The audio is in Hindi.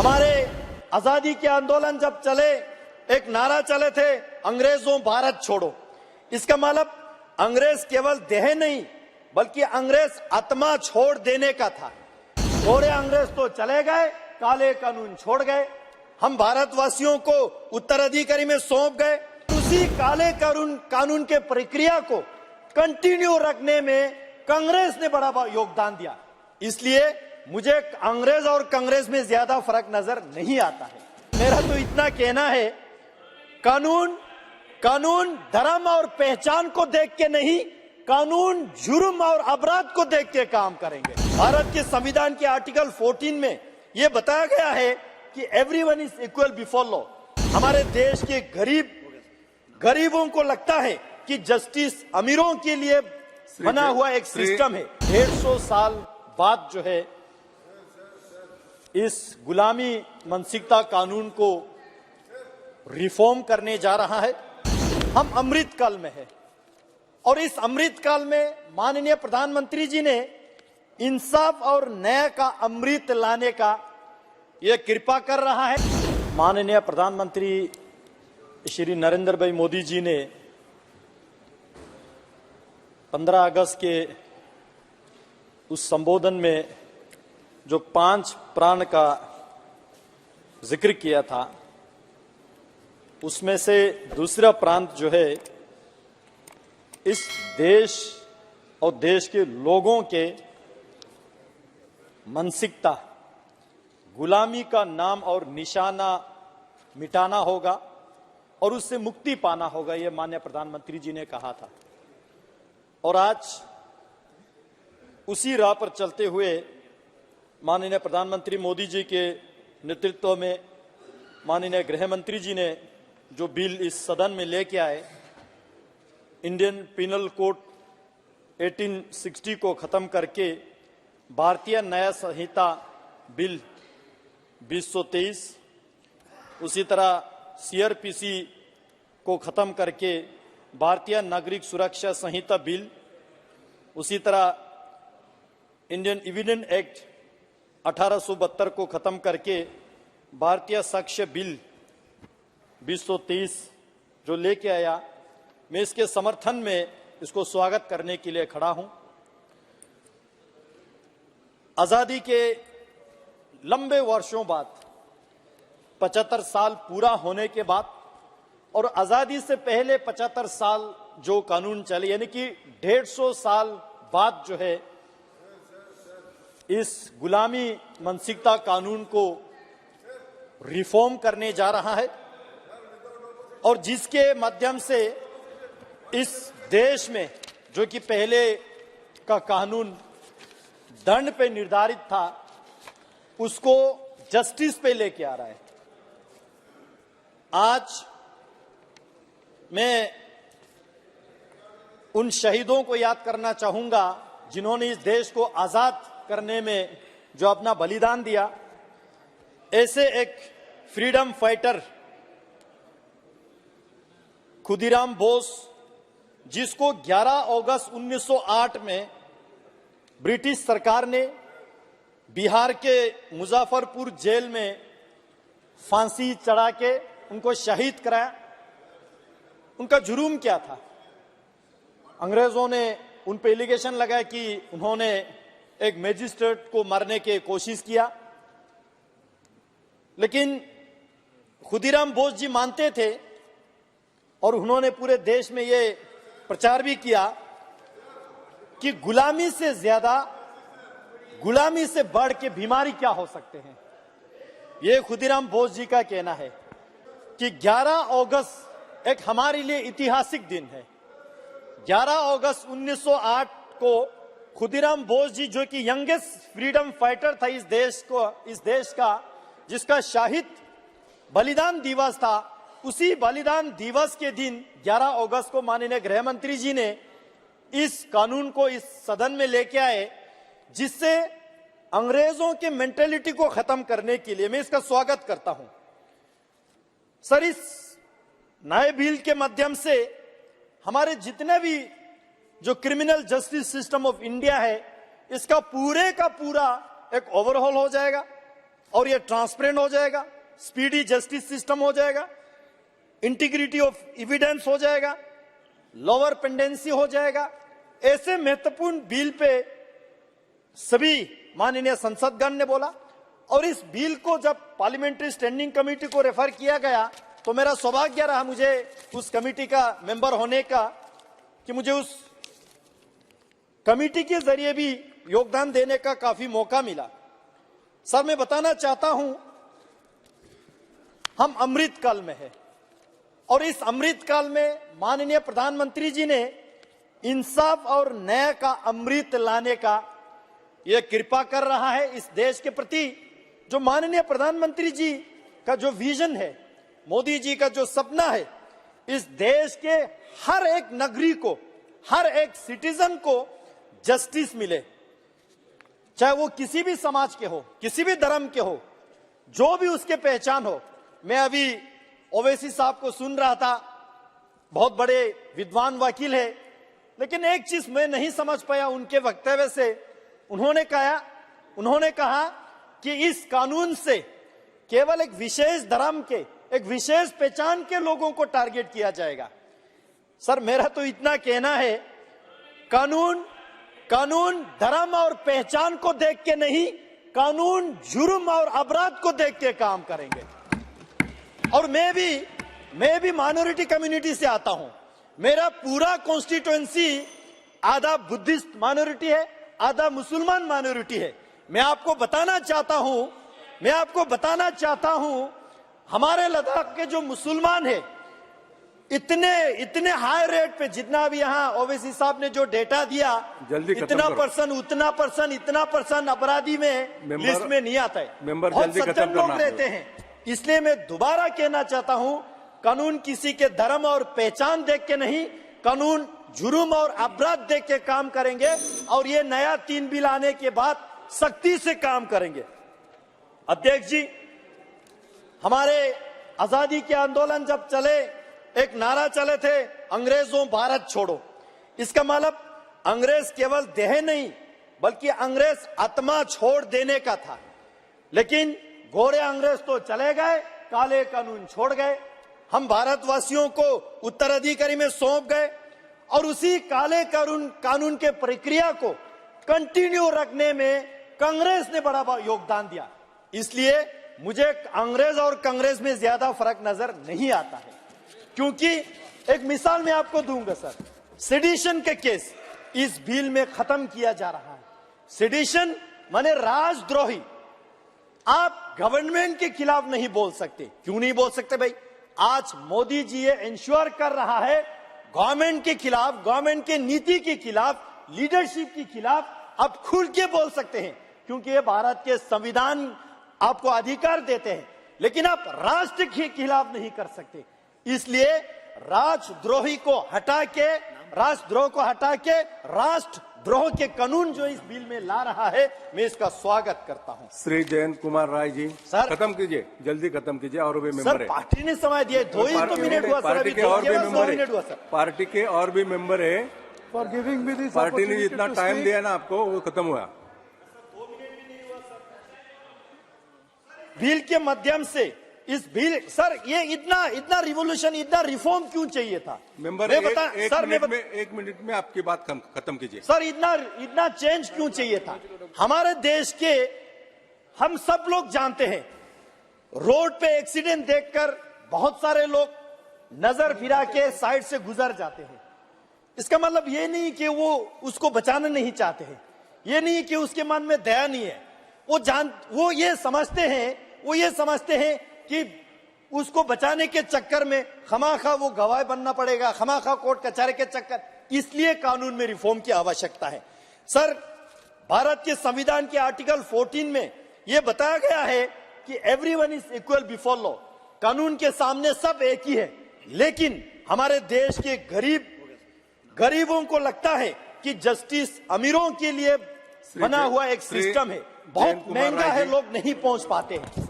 हमारे आजादी के आंदोलन जब चले, एक नारा चले थे, अंग्रेजों भारत छोड़ो। इसका मतलब अंग्रेज केवल देह नहीं बल्कि अंग्रेज आत्मा छोड़ देने का था। थोड़े अंग्रेज तो चले गए, काले कानून छोड़ गए, हम भारतवासियों को उत्तराधिकारी में सौंप गए। उसी काले कानून के प्रक्रिया को कंटिन्यू रखने में कांग्रेस ने बड़ा योगदान दिया। इसलिए मुझे अंग्रेज और कांग्रेस में ज्यादा फर्क नजर नहीं आता है। मेरा तो इतना कहना है, कानून धर्म और पहचान को देख के नहीं, कानून जुर्म और अपराध को देख के काम करेंगे। भारत के संविधान के आर्टिकल 14 में यह बताया गया है कि everyone is equal before law. हमारे देश के गरीबों को लगता है कि जस्टिस अमीरों के लिए बना हुआ एक सिस्टम है। 150 साल बाद जो है इस गुलामी मानसिकता कानून को रिफॉर्म करने जा रहा है। हम अमृत काल में है और इस अमृत काल में माननीय प्रधानमंत्री जी ने इंसाफ और न्याय का अमृत लाने का यह कृपा कर रहा है। माननीय प्रधानमंत्री श्री नरेंद्र भाई मोदी जी ने 15 अगस्त के उस संबोधन में जो 5 प्राण का जिक्र किया था, उसमें से दूसरा प्रांत जो है इस देश और देश के लोगों के मानसिकता, गुलामी का नाम और निशाना मिटाना होगा और उससे मुक्ति पाना होगा, यह माननीय प्रधानमंत्री जी ने कहा था। और आज उसी राह पर चलते हुए माननीय प्रधानमंत्री मोदी जी के नेतृत्व में माननीय गृह मंत्री जी ने जो बिल इस सदन में लेके आए, इंडियन पिनल कोड 1860 को खत्म करके भारतीय न्याय संहिता बिल 2023, उसी तरह सीआरपीसी को खत्म करके भारतीय नागरिक सुरक्षा संहिता बिल, उसी तरह इंडियन एविडेंस एक्ट 1872 को खत्म करके भारतीय साक्ष्य बिल 2023 जो लेके आया, मैं इसके समर्थन में इसको स्वागत करने के लिए खड़ा हूं। आजादी के लंबे वर्षों बाद 75 साल पूरा होने के बाद और आजादी से पहले 75 साल जो कानून चले, यानी कि 150 साल बाद जो है इस गुलामी मानसिकता कानून को रिफॉर्म करने जा रहा है और जिसके माध्यम से इस देश में जो कि पहले का कानून दंड पे निर्धारित था, उसको जस्टिस पे लेके आ रहा है। आज मैं उन शहीदों को याद करना चाहूंगा जिन्होंने इस देश को आजाद करने में जो अपना बलिदान दिया। ऐसे एक फ्रीडम फाइटर खुदीराम बोस, जिसको 11 अगस्त 1908 में ब्रिटिश सरकार ने बिहार के मुजफ्फरपुर जेल में फांसी चढ़ा के उनको शहीद कराया। उनका जुर्म क्या था? अंग्रेजों ने उन पे एलिगेशन लगाया कि उन्होंने एक मैजिस्ट्रेट को मारने की कोशिश किया, लेकिन खुदीराम बोस जी मानते थे और उन्होंने पूरे देश में ये प्रचार भी किया कि गुलामी से ज्यादा, गुलामी से बढ़ के बीमारी क्या हो सकते हैं। ये खुदीराम बोस जी का कहना है कि 11 अगस्त एक हमारे लिए ऐतिहासिक दिन है। 11 अगस्त 1908 को खुदीराम बोस जी, जो कि यंगेस्ट फ्रीडम फाइटर था इस देश का, जिसका शहीद बलिदान दिवस था, उसी बलिदान दिवस के दिन 11 अगस्त को माननीय गृह मंत्री जी ने इस कानून को इस सदन में लेके आए, जिससे अंग्रेजों के मेंटेलिटी को खत्म करने के लिए मैं इसका स्वागत करता हूं। सर, इस नए बिल के माध्यम से हमारे जितने भी जो criminal justice system of India है, इसका पूरे का पूरा एक ओवरहॉल हो जाएगा। और ये ट्रांसपेरेंट हो जाएगा, स्पीडी जस्टिस सिस्टम हो जाएगा, इंटीग्रिटी ऑफ एविडेंस हो जाएगा, लोअर पेंडेंसी हो जाएगा। ऐसे महत्वपूर्ण बिल पे सभी माननीय संसदगण ने बोला, और इस बिल को जब पार्लियामेंट्री स्टैंडिंग कमेटी को रेफर किया गया तो मेरा सौभाग्य रहा मुझे उस कमेटी का मेंबर होने का, कि मुझे उस कमेटी के जरिए भी योगदान देने का काफी मौका मिला। सर, मैं बताना चाहता हूं, हम अमृत काल में हैं और इस अमृत काल में माननीय प्रधानमंत्री जी ने इंसाफ और न्याय का अमृत लाने का यह कृपा कर रहा है इस देश के प्रति। जो माननीय प्रधानमंत्री जी का जो विजन है, मोदी जी का जो सपना है, इस देश के हर एक नागरिक को, हर एक सिटीजन को जस्टिस मिले, चाहे वो किसी भी समाज के हो, किसी भी धर्म के हो, जो भी उसके पहचान हो। मैं अभी ओवैसी साहब को सुन रहा था, बहुत बड़े विद्वान वकील है, लेकिन एक चीज मैं नहीं समझ पाया उनके वक्तव्य से। उन्होंने कहा कि इस कानून से केवल एक विशेष धर्म के, एक विशेष पहचान के लोगों को टारगेट किया जाएगा। सर, मेरा तो इतना कहना है, कानून धर्म और पहचान को देख के नहीं, कानून जुर्म और अपराध को देख के काम करेंगे। और मैं भी माइनॉरिटी कम्युनिटी से आता हूं। मेरा पूरा कॉन्स्टिट्यूएंसी आधा बुद्धिस्ट माइनॉरिटी है, आधा मुसलमान माइनॉरिटी है। मैं आपको बताना चाहता हूं हमारे लद्दाख के जो मुसलमान है, इतने हाई रेट पे, जितना भी यहाँ ओवैसी साहब ने जो डेटा दिया, इतना परसेंट अपराधी में लिस्ट में नहीं आता है। बहुत सज्जन लोग रहते हैं। इसलिए मैं दोबारा कहना चाहता हूं, कानून किसी के धर्म और पहचान देख के नहीं, कानून जुर्म और अपराध देख के काम करेंगे। और ये नया 3 बिल आने के बाद सख्ती से काम करेंगे। अध्यक्ष जी, हमारे आजादी के आंदोलन जब चले, एक नारा चले थे, अंग्रेजों भारत छोड़ो। इसका मतलब अंग्रेज केवल देह नहीं, बल्कि अंग्रेज आत्मा छोड़ देने का था। लेकिन गोरे अंग्रेज तो चले गए, काले कानून छोड़ गए। हम भारतवासियों को उत्तराधिकारी में सौंप गए और उसी काले कानून के प्रक्रिया को कंटिन्यू रखने में कांग्रेस ने बड़ा योगदान दिया। इसलिए मुझे अंग्रेज और कांग्रेस में ज्यादा फर्क नजर नहीं आता है। क्योंकि एक मिसाल मैं आपको दूंगा सर, सेडिशन के केस इस बिल में खत्म किया जा रहा है। सेडिशन माने राजद्रोही। आप गवर्नमेंट के खिलाफ नहीं बोल सकते। क्यों नहीं बोल सकते भाई? आज मोदी जी ये इंश्योर कर रहा है, गवर्नमेंट के खिलाफ, गवर्नमेंट के नीति के खिलाफ, लीडरशिप के खिलाफ आप खुल के बोल सकते हैं, क्योंकि ये भारत के संविधान आपको अधिकार देते हैं। लेकिन आप राष्ट्र के खिलाफ नहीं कर सकते। इसलिए राष्ट्रद्रोह को हटा के राष्ट्रद्रोह के कानून जो इस बिल में ला रहा है, मैं इसका स्वागत करता हूं। श्री जयंत कुमार राय जी, सर खत्म कीजिए, जल्दी खत्म कीजिए। और भी मेंबर है पार्टी ने समय दिया, 2 ही तो मिनट हुआ सर, पार्टी के और भी मेंबर है। For giving me this party ने जितना टाइम दिया ना आपको, वो खत्म हुआ। बिल के माध्यम से इस बिल, सर ये इतना रिवोल्यूशन, इतना रिफॉर्म क्यों चाहिए था? मेंबर एक मिनट में आपकी बात खत्म कीजिए। सर इतना चेंज क्यों चाहिए था? हमारे देश के हम सब लोग जानते हैं, रोड पे एक्सीडेंट देखकर बहुत सारे लोग नजर फिरा के साइड से गुजर जाते हैं। इसका मतलब ये नहीं कि वो उसको बचाना नहीं चाहते हैं, ये नहीं कि उसके मन में दया नहीं है। वो ये समझते हैं कि उसको बचाने के चक्कर में खमाखा वो गवाह बनना पड़ेगा, खमाखा कोर्ट कचहरी के चक्कर। इसलिए कानून में रिफॉर्म की आवश्यकता है। सर, भारत के संविधान के आर्टिकल 14 में यह बताया गया है कि everyone is equal before law, कानून के सामने सब एक ही है। लेकिन हमारे देश के गरीबों को लगता है कि जस्टिस अमीरों के लिए बना हुआ एक सिस्टम है, बहुत महंगा है, लोग नहीं पहुंच पाते हैं।